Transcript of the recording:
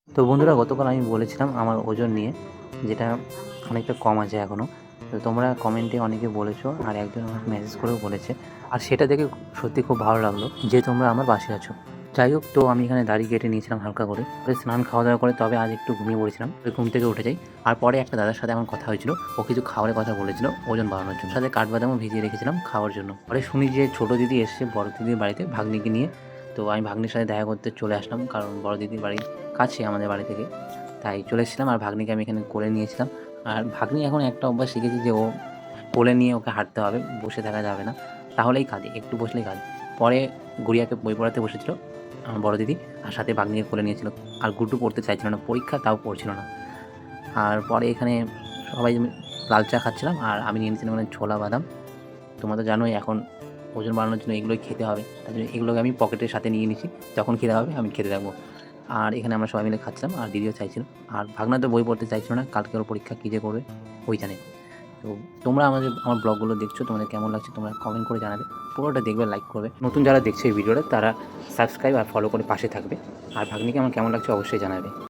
তো বন্ধুরা, গতকাল আমি বলেছিলাম আমার ওজন নিয়ে, যেটা অনেকটা কম আছে এখনও। তো তোমরা কমেন্টে অনেকে বলেছো, আর একজন আমাকে মেসেজ করেও বলেছে, আর সেটা দেখে সত্যি খুব ভালো লাগলো যে তোমরা আমার পাশে আছো। যাই হোক, তো আমি এখানে দাড়ি কেটে নিয়েছিলাম হালকা করে, স্নান খাওয়া দাওয়া করে তবে আজ একটু ঘুমিয়ে পড়েছিলাম। ওই ঘুম থেকে উঠে যাই, আর পরে একটা দাদার সাথে আমার কথা হয়েছিল, ও কিছু খাবারের কথা বলেছিল ওজন বাড়ানোর জন্য, সাথে কাঠবাদামও ভিজিয়ে রেখেছিলাম খাওয়ার জন্য। পরে শুনি যে ছোটো দিদি এসছে বড় দিদির বাড়িতে ভাগ্নিকে নিয়ে। তো আমি ভাগ্নির সাথে দেখা করতে চলে আসলাম, কারণ বড় দিদির বাড়ি কাছে আমাদের বাড়ি থেকে, তাই চলে এসেছিলাম। আর ভাগ্নিকে আমি এখানে কোলে নিয়েছিলাম। আর ভাগ্নি এখন একটা অভ্যাস শিখেছে যে ও কোলে নিয়ে ওকে হাঁটতে হবে, বসে থাকা যাবে না, তাহলেই কাঁদে, একটু বসলেই কাঁদে। পরে গুড়িয়াকে বই পড়াতে বসেছিল আমার বড় দিদি, আর সাথে ভাগ্নিকে কোলে নিয়েছিল। আর গুড্ডু পড়তে চাইছিল না, পরীক্ষা তাও পড়ছিল না। আর পরে এখানে সবাই লাল চা খাচ্ছিলাম, আর আমি নিয়ে নিয়েছিলাম মানে ছোলা বাদাম। তোমরা তো জানোই এখন ওজন বাড়ানোর জন্য এগুলোই খেতে হবে, তাই জন্য এগুলোকে আমি পকেটের সাথে নিয়ে নিয়েছি, যখন খেতে হবে আমি খেতে থাকবো। আর এখানে আমরা সবাই মিলে খাচ্ছিলাম, আর দিদিও চাইছিল। আর ভাগনা তো বই পড়তে চাইছিল না, কালকে ওর পরীক্ষা, কী যে করবে ওই জানে। তো তোমরা আমার ব্লগগুলো দেখছো, তোমাদের কেমন লাগছে তোমরা কমেন্ট করে জানাবে। পুরোটা দেখবে, লাইক করবে। নতুন যারা দেখছে এই ভিডিওটা তারা সাবস্ক্রাইব আর ফলো করে পাশে থাকবে। আর ভাগ্নিকে আমার কেমন লাগছে অবশ্যই জানাবে।